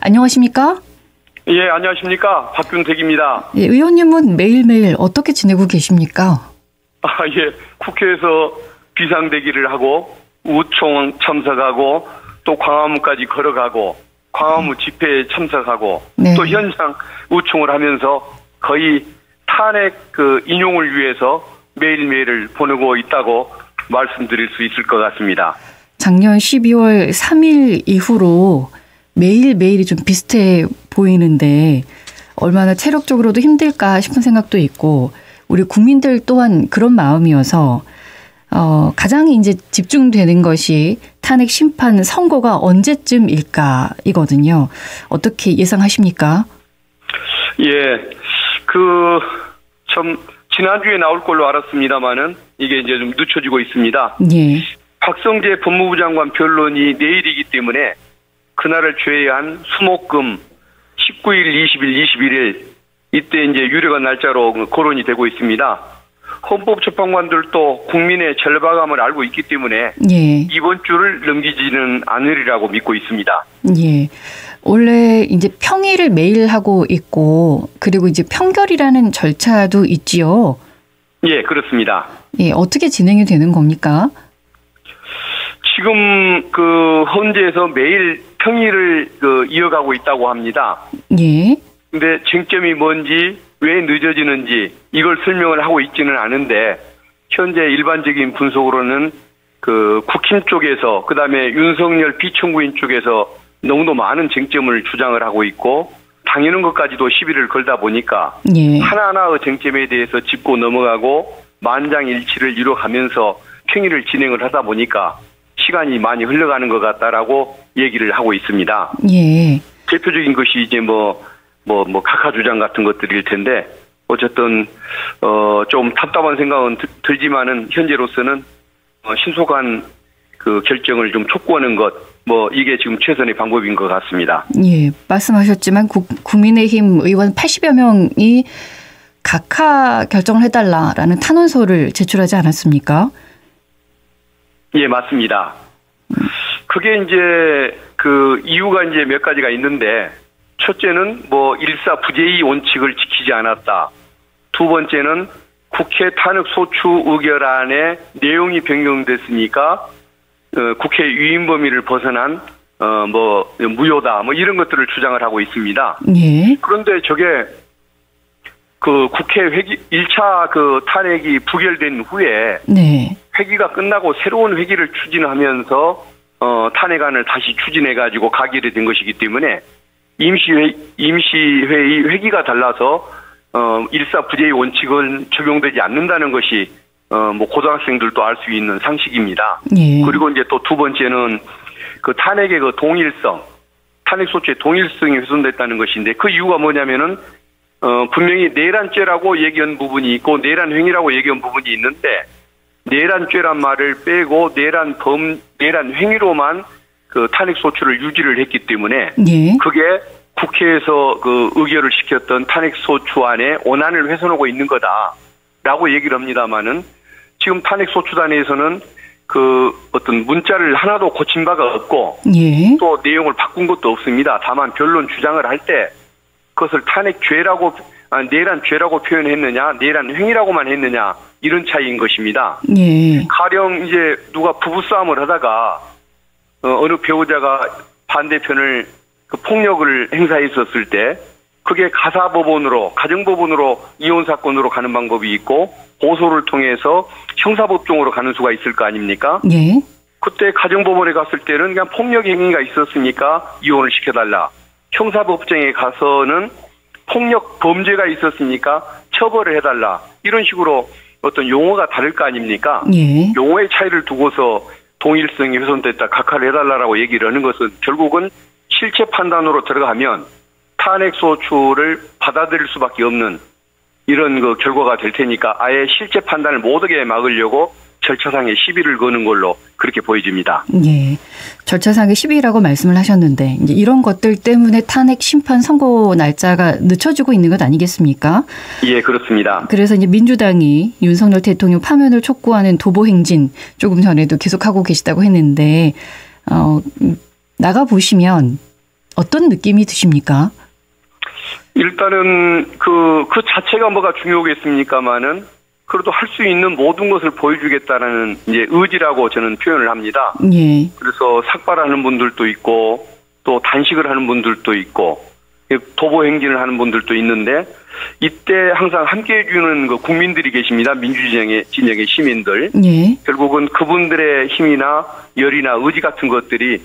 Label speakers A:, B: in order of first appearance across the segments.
A: 안녕하십니까?
B: 예, 안녕하십니까. 박균택입니다.
A: 예, 의원님은 매일매일 어떻게 지내고 계십니까?
B: 예. 국회에서 비상대기를 하고 우총 참석하고 또 광화문까지 걸어가고 광화문 집회에 참석하고
A: 네.
B: 또 현장 우총을 하면서 거의 탄핵 인용을 위해서 매일매일을 보내고 있다고 말씀드릴 수 있을 것 같습니다.
A: 작년 12월 3일 이후로 매일매일이 좀 비슷해 보이는데 얼마나 체력적으로도 힘들까 싶은 생각도 있고 우리 국민들 또한 그런 마음이어서 가장 이제 집중되는 것이 탄핵 심판 선고가 언제쯤일까 이거든요. 어떻게 예상하십니까?
B: 예, 참 지난주에 나올 걸로 알았습니다만은 이게 이제 좀 늦춰지고 있습니다.
A: 예.
B: 박성재 법무부 장관 변론이 내일이기 때문에 그날을 제외한 수목금 19일, 20일, 21일 이때 이제 유력한 날짜로 거론이 되고 있습니다. 헌법재판관들도 국민의 절박함을 알고 있기 때문에
A: 예.
B: 이번 주를 넘기지는 않으리라고 믿고 있습니다.
A: 예. 원래 이제 평의를 매일 하고 있고 그리고 이제 평결이라는 절차도 있지요.
B: 예, 그렇습니다.
A: 예, 어떻게 진행이 되는 겁니까?
B: 지금 헌재에서 매일 평의를 이어가고 있다고 합니다.
A: 예.
B: 근데 쟁점이 뭔지 왜 늦어지는지 이걸 설명을 하고 있지는 않은데 현재 일반적인 분석으로는 국힘 쪽에서 그다음에 윤석열 비청구인 쪽에서 너무도 많은 쟁점을 주장을 하고 있고 당연한 것까지도 시비를 걸다 보니까
A: 예.
B: 하나하나의 쟁점에 대해서 짚고 넘어가고 만장일치를 이뤄가면서 평의를 진행을 하다 보니까 시간이 많이 흘러가는 것 같다라고 얘기를 하고 있습니다.
A: 예.
B: 대표적인 것이 이제 각하 주장 같은 것들일 텐데 어쨌든 좀 답답한 생각은 들지만은 현재로서는 신속한 결정을 좀 촉구하는 것 이게 지금 최선의 방법인 것 같습니다.
A: 예, 말씀하셨지만 국민의힘 의원 80여 명이 각하 결정을 해달라라는 탄원서를 제출하지 않았습니까?
B: 예, 맞습니다. 그게 이제 이유가 이제 몇 가지가 있는데 첫째는 일사부재의 원칙을 지키지 않았다. 두 번째는 국회 탄핵 소추 의결안의 내용이 변경됐으니까 국회 유인 범위를 벗어난 무효다 이런 것들을 주장을 하고 있습니다.
A: 예.
B: 그런데 저게 국회 회기 1차 탄핵이 부결된 후에
A: 네.
B: 회기가 끝나고 새로운 회기를 추진하면서 탄핵안을 다시 추진해 가지고 가결이 된 것이기 때문에 임시회의 회기가 달라서 일사부재의 원칙은 적용되지 않는다는 것이 고등학생들도 알 수 있는 상식입니다.
A: 예.
B: 그리고 이제 또 두 번째는 탄핵의 동일성, 탄핵 소추의 동일성이 훼손됐다는 것인데 그 이유가 뭐냐면은 분명히 내란죄라고 얘기한 부분이 있고 내란행위라고 얘기한 부분이 있는데 내란죄란 말을 빼고 내란행위로만 탄핵 소추를 유지를 했기 때문에
A: 예.
B: 그게 국회에서 의결을 시켰던 탄핵 소추안에 원한을 훼손하고 있는 거다라고 얘기를 합니다만은 지금 탄핵 소추단에서는 어떤 문자를 하나도 고친 바가 없고
A: 예.
B: 또 내용을 바꾼 것도 없습니다. 다만 변론 주장을 할 때 그것을 내란죄라고 표현했느냐 내란행위라고만 했느냐 이런 차이인 것입니다.
A: 예.
B: 가령 이제 누가 부부싸움을 하다가 어느 배우자가 반대편을 폭력을 행사했었을 때 그게 가정법원으로 이혼 사건으로 가는 방법이 있고 고소를 통해서 형사법정으로 가는 수가 있을 거 아닙니까?
A: 예.
B: 그때 가정법원에 갔을 때는 그냥 폭력 행위가 있었으니까 이혼을 시켜달라. 형사법정에 가서는 폭력 범죄가 있었으니까 처벌을 해달라. 이런 식으로 어떤 용어가 다를 거 아닙니까?
A: 예.
B: 용어의 차이를 두고서 동일성이 훼손됐다, 각하를 해달라고 얘기를 하는 것은 결국은 실체 판단으로 들어가면 탄핵 소추를 받아들일 수밖에 없는 이런 결과가 될 테니까 아예 실체 판단을 못하게 막으려고 절차상의 시비를 거는 걸로 그렇게 보여집니다.
A: 예. 절차상의 시비라고 말씀을 하셨는데 이제 이런 것들 때문에 탄핵 심판 선고 날짜가 늦춰지고 있는 것 아니겠습니까?
B: 예, 그렇습니다.
A: 그래서 이제 민주당이 윤석열 대통령 파면을 촉구하는 도보 행진 조금 전에도 계속하고 계시다고 했는데 나가 보시면 어떤 느낌이 드십니까?
B: 일단은 그 자체가 뭐가 중요하겠습니까마는 그래도 할 수 있는 모든 것을 보여주겠다는 이제 의지라고 저는 표현을 합니다.
A: 예.
B: 그래서 삭발하는 분들도 있고 또 단식을 하는 분들도 있고 도보 행진을 하는 분들도 있는데 이때 항상 함께해 주는 그 국민들이 계십니다. 민주진영의 시민들.
A: 예.
B: 결국은 그분들의 힘이나 열이나 의지 같은 것들이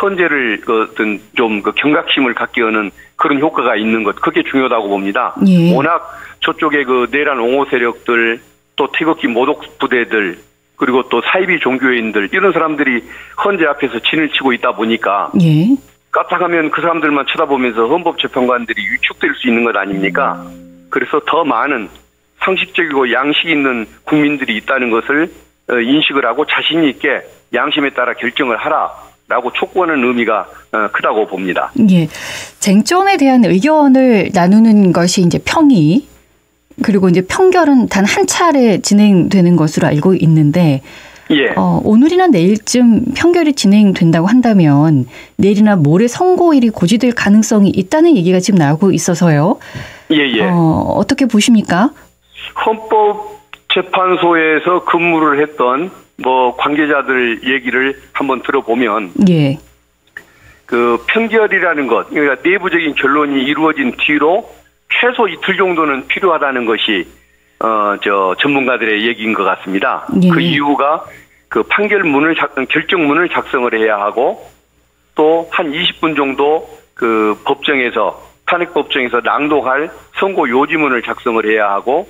B: 헌재를 어떤 좀 그 경각심을 갖게 하는 그런 효과가 있는 것, 그게 중요하다고 봅니다.
A: 예.
B: 워낙 저쪽에 그 내란 옹호 세력들, 또 태극기 모독 부대들, 그리고 또 사이비 종교인들 이런 사람들이 헌재 앞에서 진을 치고 있다 보니까
A: 예.
B: 까딱하면 그 사람들만 쳐다보면서 헌법재판관들이 위축될 수 있는 것 아닙니까? 그래서 더 많은 상식적이고 양식 있는 국민들이 있다는 것을 인식을 하고 자신 있게 양심에 따라 결정을 하라라고 촉구하는 의미가 크다고 봅니다.
A: 예. 쟁점에 대한 의견을 나누는 것이 이제 평의, 그리고 이제 평결은 단 한 차례 진행되는 것으로 알고 있는데,
B: 예.
A: 오늘이나 내일쯤 평결이 진행된다고 한다면 내일이나 모레 선고일이 고지될 가능성이 있다는 얘기가 지금 나오고 있어서요.
B: 예.
A: 어떻게 보십니까?
B: 헌법재판소에서 근무를 했던 뭐 관계자들 얘기를 한번 들어보면,
A: 예.
B: 그 편결이라는 것, 그러니까 내부적인 결론이 이루어진 뒤로 최소 이틀 정도는 필요하다는 것이 전문가들의 얘기인 것 같습니다.
A: 예.
B: 그 이유가 그 결정문을 작성을 해야 하고 또 한 20분 정도 그 탄핵법정에서 낭독할 선고 요지문을 작성을 해야 하고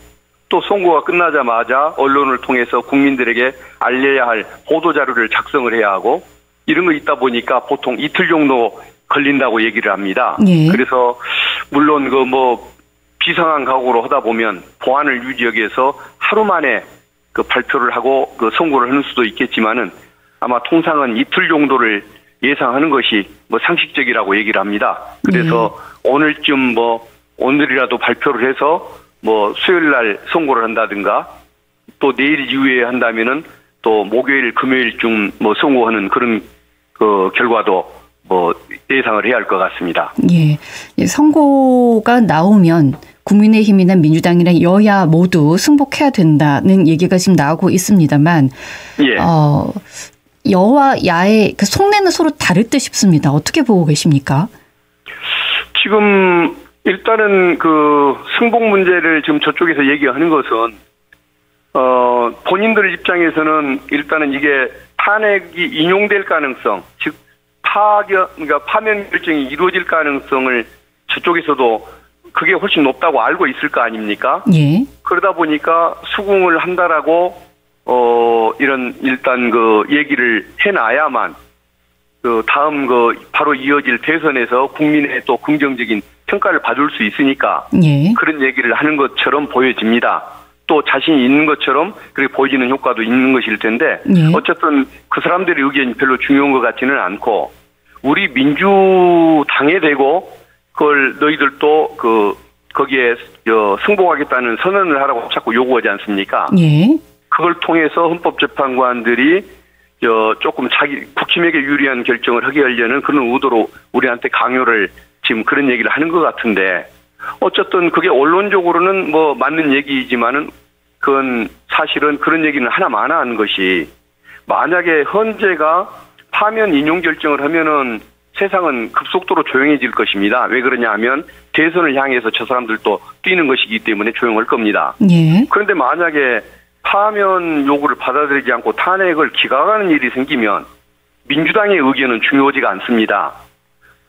B: 또 선고가 끝나자마자 언론을 통해서 국민들에게 알려야 할 보도자료를 작성을 해야 하고 이런 거 있다 보니까 보통 이틀 정도 걸린다고 얘기를 합니다.
A: 예.
B: 그래서 물론 비상한 각오로 하다 보면 보안을 유지하기 위해서 하루 만에 그 발표를 하고 그 선고를 하는 수도 있겠지만은 아마 통상은 이틀 정도를 예상하는 것이 상식적이라고 얘기를 합니다. 그래서 오늘이라도 발표를 해서 수요일 날 선고를 한다든가 또 내일 이후에 한다면은 또 목요일, 금요일쯤 선고하는 그런 그 결과도 예상을 해야 할 것 같습니다.
A: 예. 선고가 나오면 국민의힘이나 민주당이나 여야 모두 승복해야 된다는 얘기가 지금 나오고 있습니다만,
B: 예.
A: 여와 야의 그 속내는 서로 다를 듯 싶습니다. 어떻게 보고 계십니까?
B: 지금 일단은 그 승복 문제를 지금 저쪽에서 얘기하는 것은 본인들 입장에서는 일단은 이게 탄핵이 인용될 가능성, 즉 그러니까 파면 결정이 이루어질 가능성을 저쪽에서도 그게 훨씬 높다고 알고 있을 거 아닙니까?
A: 예.
B: 그러다 보니까 수긍을 한다라고 일단 그 얘기를 해놔야만 그 다음 바로 이어질 대선에서 국민의 또 긍정적인 평가를 받을 수 있으니까
A: 예.
B: 그런 얘기를 하는 것처럼 보여집니다. 또 자신이 있는 것처럼 그렇게 보여지는 효과도 있는 것일 텐데
A: 예.
B: 어쨌든 그 사람들의 의견이 별로 중요한 것 같지는 않고 우리 민주당에 대고 그걸 너희들도 거기에 승복하겠다는 선언을 하라고 자꾸 요구하지 않습니까?
A: 예.
B: 그걸 통해서 헌법재판관들이 조금 국힘에게 유리한 결정을 하게 하려는 그런 의도로 우리한테 강요를 지금 그런 얘기를 하는 것 같은데 어쨌든 그게 언론적으로는 맞는 얘기이지만은 그건 사실은 그런 얘기는 하나만 한 것이 만약에 헌재가 파면 인용 결정을 하면은 세상은 급속도로 조용해질 것입니다. 왜 그러냐 하면 대선을 향해서 저 사람들도 뛰는 것이기 때문에 조용할 겁니다.
A: 예.
B: 그런데 만약에 파면 요구를 받아들이지 않고 탄핵을 기각하는 일이 생기면 민주당의 의견은 중요하지가 않습니다.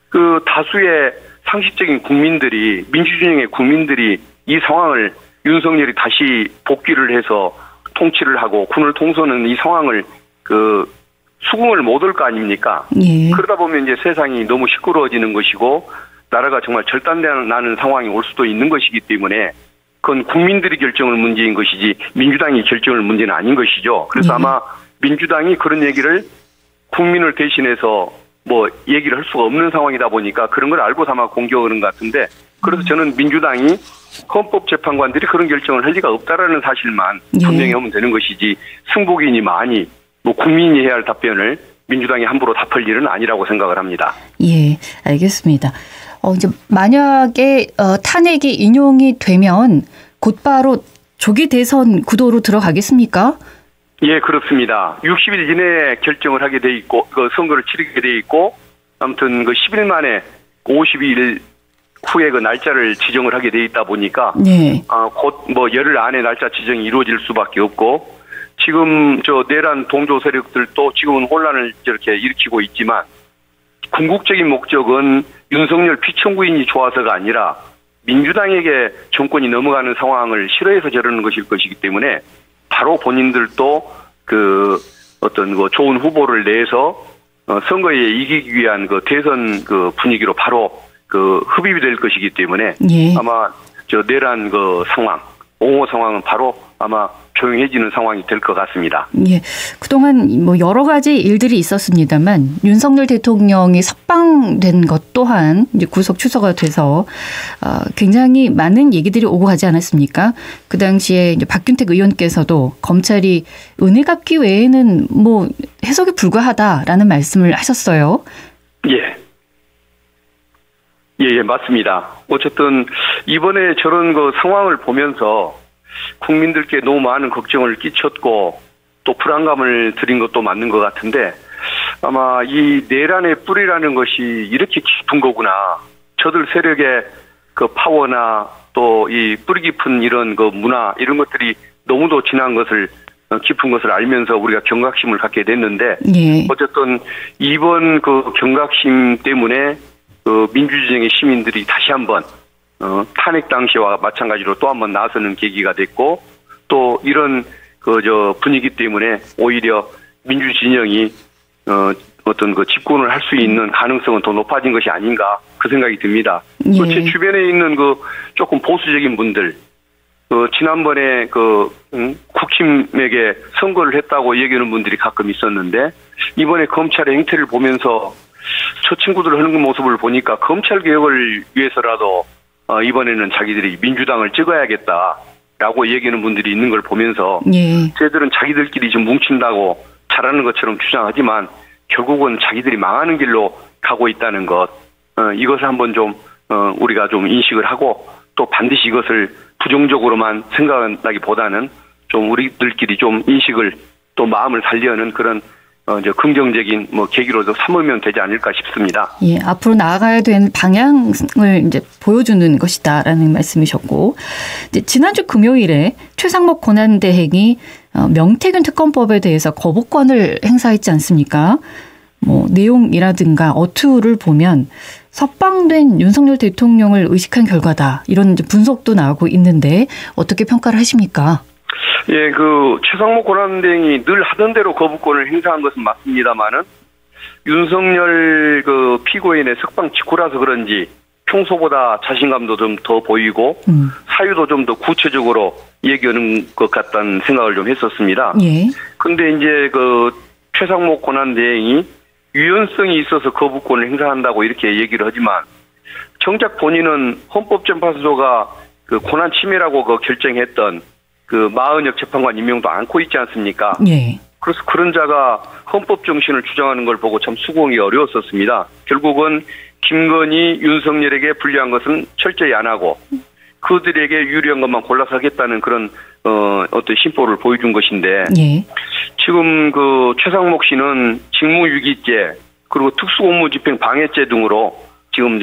B: 그 다수의 상식적인 국민들이 민주진영의 국민들이 이 상황을 윤석열이 다시 복귀를 해서 통치를 하고 군을 통솔하는 이 상황을 수긍을 못 할 거 아닙니까?
A: 예.
B: 그러다 보면 이제 세상이 너무 시끄러워지는 것이고 나라가 정말 절단나는 상황이 올 수도 있는 것이기 때문에 그건 국민들이 결정을 문제인 것이지 민주당이 결정을 문제는 아닌 것이죠. 그래서 아마 민주당이 그런 얘기를 국민을 대신해서 얘기를 할 수가 없는 상황이다 보니까 그런 걸 알고 아마 공격하는 것 같은데 그래서 저는 민주당이 헌법재판관들이 그런 결정을 할 리가 없다라는 사실만 분명히 하면 되는 것이지 승복이니 많이 국민이 해야 할 답변을 민주당이 함부로 답할 일은 아니라고 생각을 합니다.
A: 예, 알겠습니다. 이제 만약에 탄핵이 인용이 되면 곧바로 조기 대선 구도로 들어가겠습니까?
B: 예, 그렇습니다. 60일 이내에 결정을 하게 돼 있고, 선거를 치르게 돼 있고, 아무튼 10일 만에 52일 후에 날짜를 지정을 하게 돼 있다 보니까,
A: 네.
B: 곧 열흘 안에 날짜 지정이 이루어질 수밖에 없고, 지금 내란 동조 세력들도 지금은 혼란을 이렇게 일으키고 있지만, 궁극적인 목적은 윤석열 피청구인이 좋아서가 아니라 민주당에게 정권이 넘어가는 상황을 싫어해서 저러는 것일 것이기 때문에 바로 본인들도 좋은 후보를 내서 선거에 이기기 위한 대선 분위기로 바로 흡입이 될 것이기 때문에
A: 예.
B: 아마 내란 상황, 옹호 상황은 바로 아마 조용해지는 상황이 될 것 같습니다.
A: 예, 그동안 여러 가지 일들이 있었습니다만 윤석열 대통령이 석방된 것 또한 이제 구속 취소가 돼서 굉장히 많은 얘기들이 오고 가지 않았습니까? 그 당시에 이제 박균택 의원께서도 검찰이 은혜 갚기 외에는 해석이 불가하다라는 말씀을 하셨어요.
B: 예. 예, 맞습니다. 어쨌든 이번에 저런 상황을 보면서 국민들께 너무 많은 걱정을 끼쳤고 또 불안감을 드린 것도 맞는 것 같은데 아마 이 내란의 뿌리라는 것이 이렇게 깊은 거구나. 저들 세력의 파워나 또 이 뿌리 깊은 이런 문화 이런 것들이 너무도 진한 것을 깊은 것을 알면서 우리가 경각심을 갖게 됐는데
A: 예.
B: 어쨌든 이번 경각심 때문에 민주진영의 시민들이 다시 한번 탄핵 당시와 마찬가지로 또 한번 나서는 계기가 됐고 또 이런 분위기 때문에 오히려 민주진영이 집권을 할 수 있는 가능성은 더 높아진 것이 아닌가 그 생각이 듭니다.
A: 예.
B: 제 주변에 있는 조금 보수적인 분들 지난번에 국힘에게 선거를 했다고 얘기하는 분들이 가끔 있었는데 이번에 검찰의 행태를 보면서 저 친구들 하는 모습을 보니까 검찰 개혁을 위해서라도 이번에는 자기들이 민주당을 찍어야겠다라고 얘기하는 분들이 있는 걸 보면서
A: 예.
B: 쟤들은 자기들끼리 좀 뭉친다고 잘하는 것처럼 주장하지만 결국은 자기들이 망하는 길로 가고 있다는 것 이것을 한번 좀 우리가 좀 인식을 하고 또 반드시 이것을 부정적으로만 생각한다기보다는 좀 우리들끼리 좀 인식을 또 마음을 살려는 그런 긍정적인 계기로도 삼으면 되지 않을까 싶습니다.
A: 예, 앞으로 나아가야 되는 방향을 이제 보여주는 것이다라는 말씀이셨고, 이제 지난주 금요일에 최상목 권한대행이 명태균 특검법에 대해서 거부권을 행사했지 않습니까? 내용이라든가 어투를 보면 석방된 윤석열 대통령을 의식한 결과다 이런 이제 분석도 나오고 있는데 어떻게 평가를 하십니까?
B: 예, 최상목 권한대행이 늘 하던 대로 거부권을 행사한 것은 맞습니다만은 윤석열 피고인의 석방 직후라서 그런지 평소보다 자신감도 좀 더 보이고 사유도 좀 더 구체적으로 얘기하는 것 같다는 생각을 좀 했었습니다.
A: 예.
B: 근데 이제 최상목 권한대행이 유연성이 있어서 거부권을 행사한다고 이렇게 얘기를 하지만 정작 본인은 헌법재판소가 권한 침해라고 결정했던 40여 재판관 임명도 않고 있지 않습니까?
A: 예.
B: 그래서 그런 자가 헌법 정신을 주장하는 걸 보고 참 수긍이 어려웠었습니다. 결국은 김건희, 윤석열에게 불리한 것은 철저히 안 하고 그들에게 유리한 것만 골라서 하겠다는 그런 어떤 심보를 보여준 것인데
A: 예.
B: 지금 최상목 씨는 직무유기죄 그리고 특수공무집행 방해죄 등으로 지금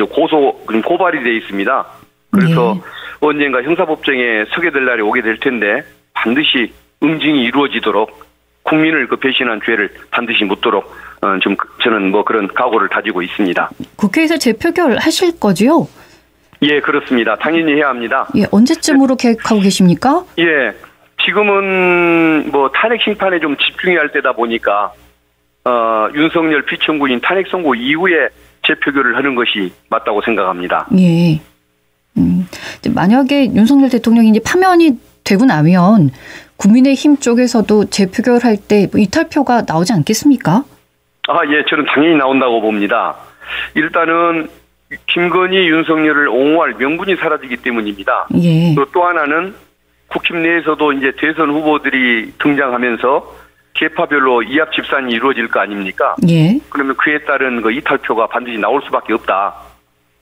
B: 고발이 돼 있습니다. 그래서 언젠가 형사법정에 서게 될 날이 오게 될 텐데 반드시 응징이 이루어지도록 국민을 배신한 죄를 반드시 묻도록 좀 저는 그런 각오를 다지고 있습니다.
A: 국회에서 재표결 하실 거지요?
B: 예, 그렇습니다. 당연히 해야 합니다.
A: 예, 언제쯤으로 계획하고 계십니까?
B: 예, 지금은 탄핵 심판에 좀 집중해야 할 때다 보니까 윤석열 피청구인 탄핵 선고 이후에 재표결을 하는 것이 맞다고 생각합니다.
A: 예. 만약에 윤석열 대통령이 이제 파면이 되고 나면 국민의힘 쪽에서도 재표결할 때 이탈표가 나오지 않겠습니까?
B: 예, 저는 당연히 나온다고 봅니다. 일단은 김건희, 윤석열을 옹호할 명분이 사라지기 때문입니다.
A: 예.
B: 또 하나는 국힘 내에서도 이제 대선 후보들이 등장하면서 계파별로 이합 집산이 이루어질 거 아닙니까?
A: 예.
B: 그러면 그에 따른 그 이탈표가 반드시 나올 수밖에 없다.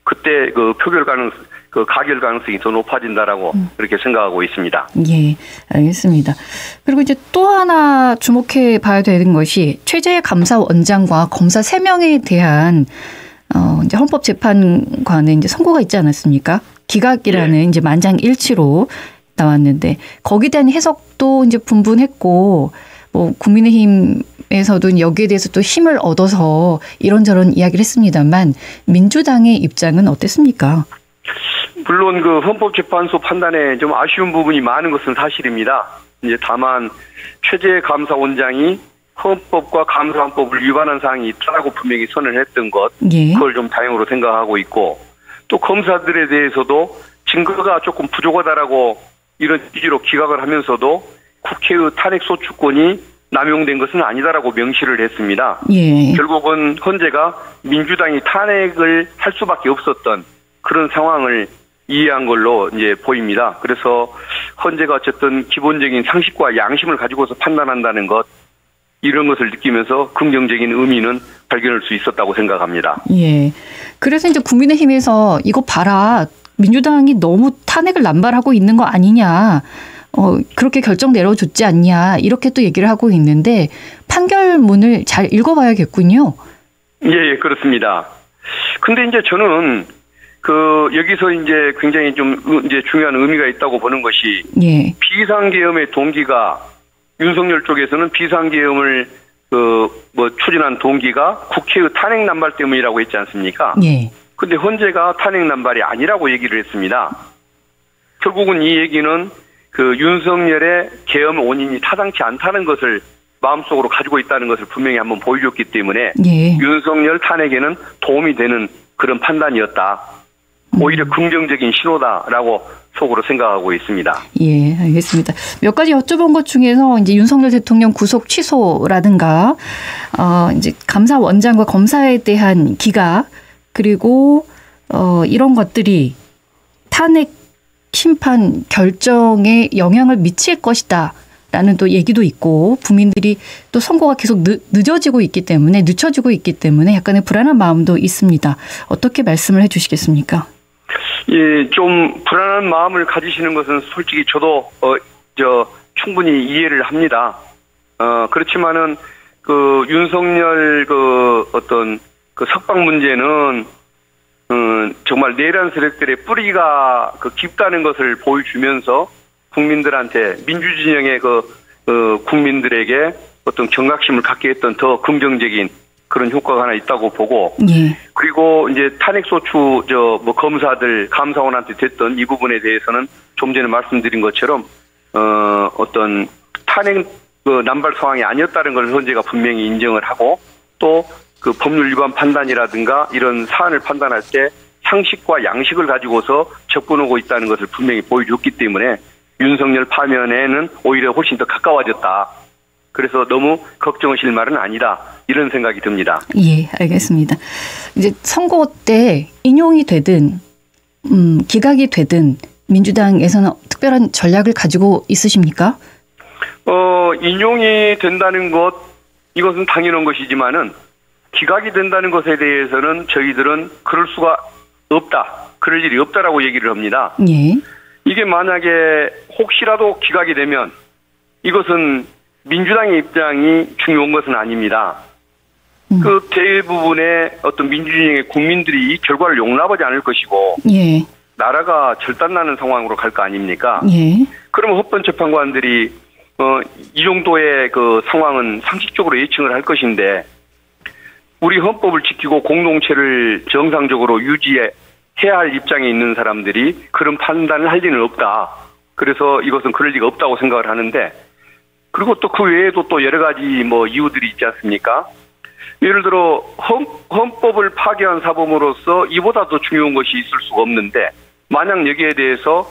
B: 그때 그 가결 가능성이 더 높아진다라고 그렇게 생각하고 있습니다.
A: 예, 알겠습니다. 그리고 이제 또 하나 주목해 봐야 되는 것이 최재감사원장과 검사 3명에 대한 이제 헌법재판관의 이제 선고가 있지 않았습니까? 기각이라는
B: 예.
A: 이제 만장일치로 나왔는데 거기에 대한 해석도 이제 분분했고 뭐 국민의힘에서도 여기에 대해서 또 힘을 얻어서 이런저런 이야기를 했습니다만 민주당의 입장은 어땠습니까?
B: 물론 그 헌법재판소 판단에 좀 아쉬운 부분이 많은 것은 사실입니다. 이제 다만 최재감사원장이 헌법과 감사원법을 위반한 사항이 있다고 분명히 선언을 했던 것,
A: 예.
B: 그걸 좀 다행으로 생각하고 있고, 또 검사들에 대해서도 증거가 조금 부족하다라고 이런 취지로 기각을 하면서도 국회의 탄핵 소추권이 남용된 것은 아니다라고 명시를 했습니다.
A: 예.
B: 결국은 헌재가 민주당이 탄핵을 할 수밖에 없었던 그런 상황을 이해한 걸로 이제 보입니다. 그래서 헌재가 어쨌든 기본적인 상식과 양심을 가지고서 판단한다는 것, 이런 것을 느끼면서 긍정적인 의미는 발견할 수 있었다고 생각합니다.
A: 예. 그래서 이제 국민의힘에서 이거 봐라. 민주당이 너무 탄핵을 남발하고 있는 거 아니냐. 그렇게 결정 내려줬지 않냐. 이렇게 또 얘기를 하고 있는데 판결문을 잘 읽어봐야겠군요.
B: 예, 그렇습니다. 근데 이제 저는 여기서 이제 굉장히 좀 이제 중요한 의미가 있다고 보는 것이,
A: 예.
B: 비상계엄의 동기가, 윤석열 쪽에서는 비상계엄을 추진한 동기가 국회의 탄핵 남발 때문이라고 했지 않습니까?
A: 예.
B: 근데 헌재가 탄핵 남발이 아니라고 얘기를 했습니다. 결국은 이 얘기는 윤석열의 계엄 원인이 타당치 않다는 것을 마음속으로 가지고 있다는 것을 분명히 한번 보여줬기 때문에,
A: 예.
B: 윤석열 탄핵에는 도움이 되는 그런 판단이었다. 오히려 긍정적인 신호다라고 속으로 생각하고 있습니다.
A: 예, 알겠습니다. 몇 가지 여쭤본 것 중에서 이제 윤석열 대통령 구속 취소라든가, 이제 감사원장과 검사에 대한 기각, 그리고, 이런 것들이 탄핵 심판 결정에 영향을 미칠 것이다. 라는 또 얘기도 있고, 국민들이 또 선고가 계속 늦어지고 있기 때문에, 늦춰지고 있기 때문에 약간의 불안한 마음도 있습니다. 어떻게 말씀을 해 주시겠습니까?
B: 예, 좀 불안한 마음을 가지시는 것은 솔직히 저도 충분히 이해를 합니다. 그렇지만은 윤석열 석방 문제는 정말 내란 세력들의 뿌리가 깊다는 것을 보여주면서 국민들한테, 민주진영의 국민들에게 어떤 경각심을 갖게 했던 더 긍정적인 그런 효과가 하나 있다고 보고,
A: 예.
B: 그리고 이제 탄핵소추 검사들, 감사원한테 됐던 이 부분에 대해서는 좀 전에 말씀드린 것처럼 어떤 탄핵 남발 상황이 아니었다는 걸 헌재가 분명히 인정을 하고, 또 법률 위반 판단이라든가 이런 사안을 판단할 때 상식과 양식을 가지고서 접근하고 있다는 것을 분명히 보여줬기 때문에 윤석열 파면에는 오히려 훨씬 더 가까워졌다. 그래서 너무 걱정하실 말은 아니다. 이런 생각이 듭니다.
A: 예, 알겠습니다. 이제 선거 때 인용이 되든 기각이 되든 민주당에서는 특별한 전략을 가지고 있으십니까?
B: 인용이 된다는 것, 이것은 당연한 것이지만은 기각이 된다는 것에 대해서는 저희들은 그럴 수가 없다. 그럴 일이 없다라고 얘기를 합니다.
A: 예.
B: 이게 만약에 혹시라도 기각이 되면 이것은 민주당의 입장이 중요한 것은 아닙니다. 대부분의 어떤 민주진영의 국민들이 이 결과를 용납하지 않을 것이고,
A: 예.
B: 나라가 절단나는 상황으로 갈 거 아닙니까?
A: 예.
B: 그러면 헌법재판관들이 이 정도의 상황은 상식적으로 예측을 할 것인데, 우리 헌법을 지키고 공동체를 정상적으로 유지해야 할 입장에 있는 사람들이 그런 판단을 할 리는 없다. 그래서 이것은 그럴 리가 없다고 생각을 하는데, 그리고 또 그 외에도 또 여러 가지 이유들이 있지 않습니까? 예를 들어 헌법을 파괴한 사범으로서 이보다 더 중요한 것이 있을 수가 없는데, 만약 여기에 대해서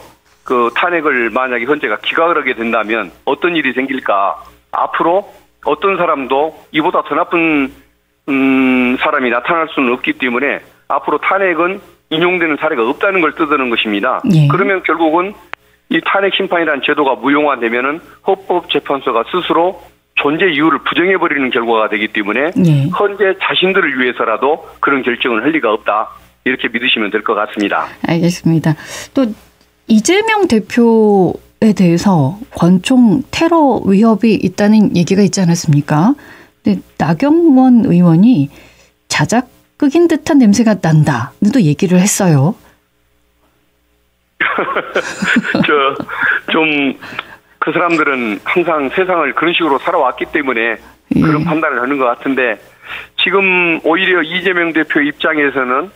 B: 탄핵을 만약에 헌재가 기각을 하게 된다면 어떤 일이 생길까? 앞으로 어떤 사람도 이보다 더 나쁜 사람이 나타날 수는 없기 때문에 앞으로 탄핵은 인용되는 사례가 없다는 걸 뜻하는 것입니다.
A: 예.
B: 그러면 결국은 이 탄핵 심판이라는 제도가 무용화되면은 헌법재판소가 스스로 존재 이유를 부정해버리는 결과가 되기 때문에
A: 예.
B: 현재 자신들을 위해서라도 그런 결정을 할 리가 없다. 이렇게 믿으시면 될 것 같습니다.
A: 알겠습니다. 또 이재명 대표에 대해서 권총 테러 위협이 있다는 얘기가 있지 않았습니까? 근데 나경원 의원이 자작극인 듯한 냄새가 난다. 또 얘기를 했어요.
B: 그 사람들은 항상 세상을 그런 식으로 살아왔기 때문에 그런 판단을 하는 것 같은데 지금 오히려 이재명 대표 입장에서는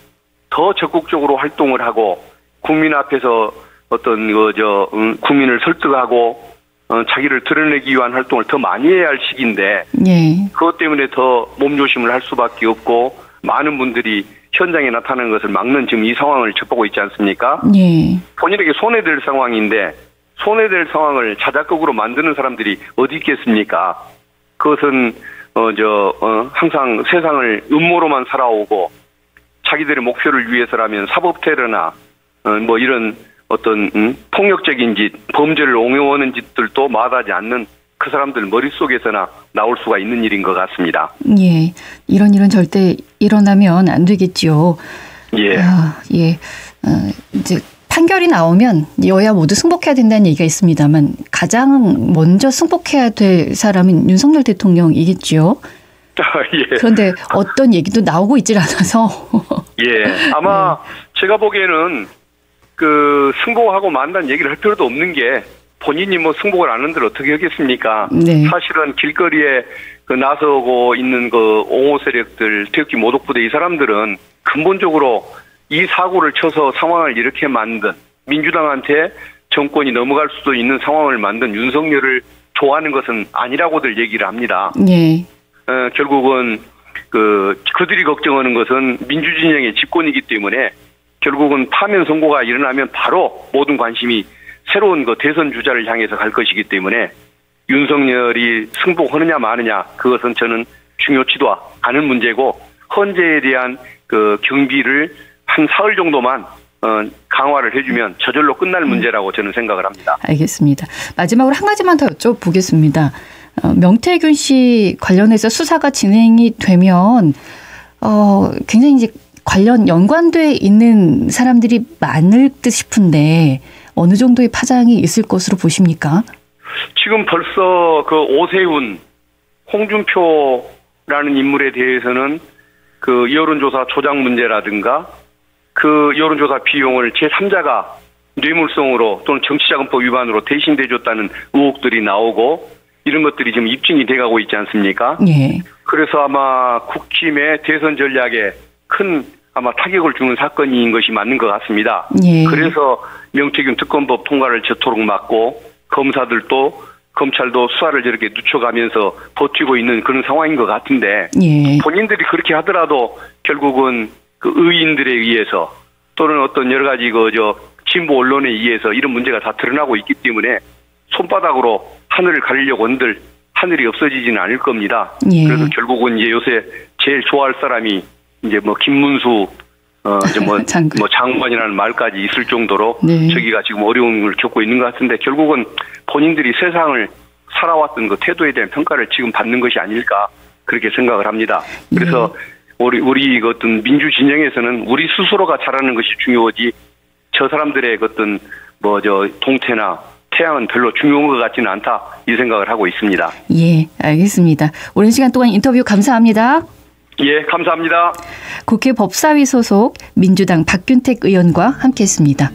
B: 더 적극적으로 활동을 하고 국민 앞에서 어떤 국민을 설득하고 자기를 드러내기 위한 활동을 더 많이 해야 할 시기인데 그것 때문에 더 몸조심을 할 수밖에 없고 많은 분들이 현장에 나타나는 것을 막는 지금 이 상황을 접하고 있지 않습니까? 본인에게 손해될 상황인데 손해될 상황을 자작극으로 만드는 사람들이 어디 있겠습니까? 그것은 항상 세상을 음모로만 살아오고 자기들의 목표를 위해서라면 사법 테러나 이런 어떤 폭력적인 짓, 범죄를 옹호하는 짓들도 마다하지 않는 그 사람들 머릿속에서나 나올 수가 있는 일인 것 같습니다.
A: 예, 이런 일은 절대 일어나면 안 되겠지요.
B: 예.
A: 이제 판결이 나오면 여야 모두 승복해야 된다는 얘기가 있습니다만 가장 먼저 승복해야 될 사람은 윤석열 대통령이겠지요.
B: 예.
A: 그런데 어떤 얘기도 나오고 있질 않아서.
B: 예, 아마 제가 보기에는 승복하고 만다는 얘기를 할 필요도 없는 게 본인이 승복을 안 한들 어떻게 하겠습니까? 사실은 길거리에 나서고 있는 옹호 세력들, 특히 모독부대 이 사람들은 근본적으로 이 사고를 쳐서 상황을 이렇게 만든 민주당한테 정권이 넘어갈 수도 있는 상황을 만든 윤석열을 좋아하는 것은 아니라고들 얘기를 합니다. 결국은 그들이 걱정하는 것은 민주진영의 집권이기 때문에 결국은 파면 선고가 일어나면 바로 모든 관심이 새로운 대선 주자를 향해서 갈 것이기 때문에 윤석열이 승복하느냐 마느냐 그것은 저는 중요치도 않은 문제고 헌재에 대한 경비를 한 사흘 정도만 강화를 해주면 저절로 끝날 문제라고 저는 생각을 합니다.
A: 알겠습니다. 마지막으로 한 가지만 더 여쭤보겠습니다. 명태균 씨 관련해서 수사가 진행이 되면 굉장히 이제 관련 연관돼 있는 사람들이 많을 듯 싶은데 어느 정도의 파장이 있을 것으로 보십니까?
B: 지금 벌써 오세훈, 홍준표라는 인물에 대해서는 여론조사 조작 문제라든가 여론조사 비용을 제3자가 뇌물성으로 또는 정치자금법 위반으로 대신 대줬다는 의혹들이 나오고 이런 것들이 지금 입증이 돼가고 있지 않습니까? 그래서 아마 국힘의 대선 전략에 큰 아마 타격을 주는 사건인 것이 맞는 것 같습니다. 그래서 명태균 특검법 통과를 저토록 막고 검찰도 수사를 저렇게 늦춰가면서 버티고 있는 그런 상황인 것 같은데 본인들이 그렇게 하더라도 결국은 의인들에 의해서 또는 어떤 여러 가지 진보 언론에 의해서 이런 문제가 다 드러나고 있기 때문에 손바닥으로 하늘을 가리려고 한들 하늘이 없어지지는 않을 겁니다. 그래서 결국은 이제 요새 제일 좋아할 사람이 이제 김문수 장관이라는 말까지 있을 정도로 저기가 지금 어려움을 겪고 있는 것 같은데 결국은 본인들이 세상을 살아왔던 태도에 대한 평가를 지금 받는 것이 아닐까 그렇게 생각을 합니다. 그래서 우리 어떤 민주 진영에서는 우리 스스로가 잘하는 것이 중요하지 저 사람들의 어떤 동태나 태양은 별로 중요한 것 같지는 않다 이 생각을 하고 있습니다. 예,
A: 알겠습니다. 오랜 시간 동안 인터뷰 감사합니다.
B: 예, 감사합니다.
A: 국회 법사위 소속 민주당 박균택 의원과 함께했습니다.